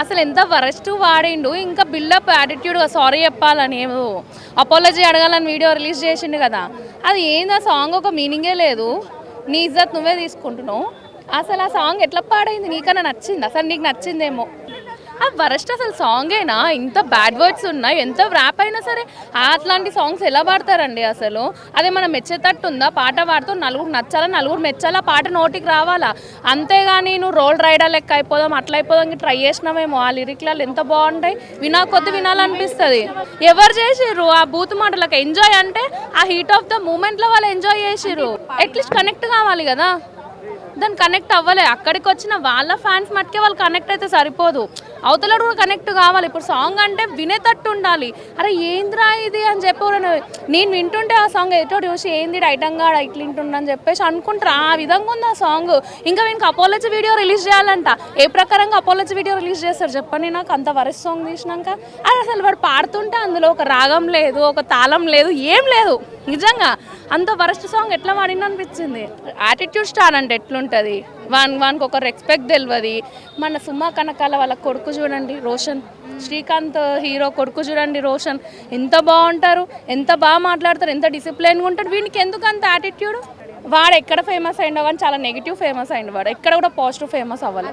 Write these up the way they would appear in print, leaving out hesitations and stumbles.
అసలు ఎంత వరస్ట్ వాడిండు. ఇంకా బిల్డప్ యాటిట్యూడ్ సారీ చెప్పాలని ఏమో అపాలజీ అడగాలని వీడియో రిలీజ్ చేసిండు కదా. అది ఏంది ఆ సాంగ్ ఒక మీనింగే లేదు. నీ ఇజ్జత్ నువ్వే తీసుకుంటున్నావు. అసలు ఆ సాంగ్ ఎట్లా పాడైంది? నీకన్నా నచ్చింది? అసలు నీకు నచ్చిందేమో. అది వరస్ట్ అసలు సాంగేనా? ఇంత బ్యాడ్ వర్డ్స్ ఉన్నాయి. ఎంత ర్యాప్ అయినా సరే అట్లాంటి సాంగ్స్ ఎలా పాడతారండి అసలు? అదే మనం మెచ్చేటట్టు ఉందా? పాట పాడుతూ నలుగురు నచ్చాలా, నలుగురు మెచ్చాలా, పాట నోటికి రావాలా. అంతేగాని నువ్వు రోల్ రైడర్ లెక్క అయిపోదాం, అట్లా అయిపోదాం ట్రై చేసినామేమో. ఆ లిరిక్లలో ఎంత బాగుంటాయి, కొద్ది వినాలనిపిస్తుంది. ఎవరు చేసిర్రు ఆ బూత్ మాటలకు? ఎంజాయ్ అంటే ఆ హీట్ ఆఫ్ ద మూమెంట్లో వాళ్ళు ఎంజాయ్ చేసిర్రు. అట్లీస్ట్ కనెక్ట్ కావాలి కదా, దాన్ని కనెక్ట్ అవ్వలే. అక్కడికి వచ్చిన వాళ్ళ ఫ్యాన్స్ మట్టుకే వాళ్ళు కనెక్ట్ అయితే సరిపోదు, అవతల కూడా కనెక్ట్ కావాలి. ఇప్పుడు సాంగ్ అంటే వినేటట్టు ఉండాలి. అరే ఏంద్రా ఇది అని చెప్పి నేను వింటుంటే ఆ సాంగ్ ఎటో చూసి ఏంది ఐటంగా ఇట్లా వింటుండని చెప్పేసి అనుకుంటారు. ఆ విధంగా ఉంది ఆ సాంగ్. ఇంకా వీనికి అపాలజీ వీడియో రిలీజ్ చేయాలంట. ఏ ప్రకారంగా అపాలజీ వీడియో రిలీజ్ చేస్తారు చెప్పండి నాకు? అంత వరస్ట్ సాంగ్ తీసినాక అది అసలు వాడు పాడుతుంటే అందులో ఒక రాగం లేదు, ఒక తాళం లేదు, ఏం లేదు. నిజంగా అంత వరస్ట్ సాంగ్ ఎట్లా పాడింది అనిపించింది. యాటిట్యూడ్ స్టార్ అంటే ఎట్లుంటుంది? వానికి ఒక రెస్పెక్ట్ తెలియదు. మన సుమా కనకాల వాళ్ళ కొడుకు చూడండి రోషన్, శ్రీకాంత్ హీరో కొడుకు చూడండి రోషన్, ఎంత బాగుంటారు, ఎంత బాగా మాట్లాడతారు, ఎంత డిసిప్లైన్గా ఉంటాడు. వీనికి ఎందుకు అంత యాటిట్యూడ్? వాడు ఎక్కడ ఫేమస్ అయిండో కానీ చాలా నెగిటివ్ ఫేమస్ అయిండు. వాడు ఎక్కడ కూడా పాజిటివ్ ఫేమస్ అవ్వాలి.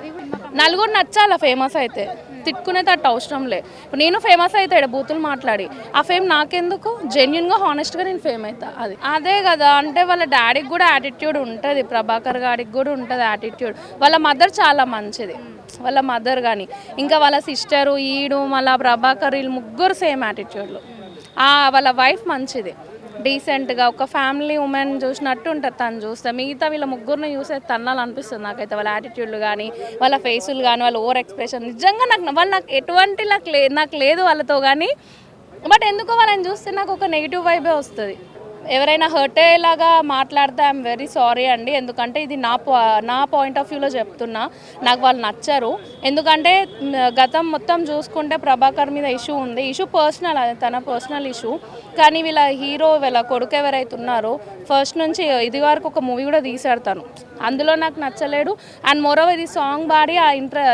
నలుగురు నచ్చాలా ఫేమస్ అయితే, తిట్టుకునేటట్టు అవసరం లే. నేను ఫేమస్ అవుతాడు బూతులు మాట్లాడి, ఆ ఫేమ్ నాకెందుకు? జెన్యున్గా హానెస్ట్గా నేను ఫేమ్ అవుతా. అదే కదా. అంటే వాళ్ళ డాడీకి కూడా యాటిట్యూడ్ ఉంటుంది, ప్రభాకర్ గాడికి కూడా ఉంటుంది యాటిట్యూడ్. వాళ్ళ మదర్ చాలా మంచిది, వాళ్ళ మదర్ కానీ ఇంకా వాళ్ళ సిస్టరు ఈడు మళ్ళీ ప్రభాకర్ వీళ్ళు ముగ్గురు సేమ్ యాటిట్యూడ్లు. వాళ్ళ వైఫ్ మంచిది, డీసెంట్గా ఒక ఫ్యామిలీ ఉమెన్ చూసినట్టు ఉంటుంది తను చూస్తే. మిగతా వీళ్ళ ముగ్గురిని చూసే తన్నాలనిపిస్తుంది నాకైతే. వాళ్ళ యాటిట్యూడ్లు కానీ, వాళ్ళ ఫేసులు కానీ, వాళ్ళ ఓవర్ ఎక్స్ప్రెషన్ నిజంగా నాకు ఎటువంటి నాకు లేదు వాళ్ళతో కానీ. బట్ ఎందుకో వాళ్ళని చూస్తే నాకు ఒక నెగిటివ్ వైబే వస్తుంది. ఎవరైనా హర్ట్ అయ్యేలాగా మాట్లాడితే ఐఎమ్ వెరీ సారీ అండి. ఎందుకంటే ఇది నా పాయింట్ ఆఫ్ వ్యూలో చెప్తున్నా. నాకు వాళ్ళు నచ్చరు. ఎందుకంటే గతం మొత్తం చూసుకుంటే ప్రభాకర్ మీద ఇష్యూ ఉంది. ఇష్యూ పర్సనల్, అది తన పర్సనల్ ఇష్యూ. కానీ వీళ్ళ కొడుకు ఎవరైతే ఉన్నారో ఫస్ట్ నుంచి ఇది వరకు ఒక మూవీ కూడా తీశాడు తను, అందులో నాకు నచ్చలేడు. అండ్ మోరోవర్ ఇది సాంగ్ పాడి ఆ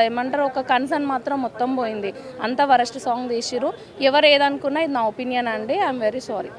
ఏమంటారు ఒక కన్సర్న్ మాత్రం మొత్తం పోయింది. అంత వరస్ట్ సాంగ్ తీసిరు. ఎవరు ఏదనుకున్నా ఇది నా ఒపీనియన్ అండి. I'm very sorry.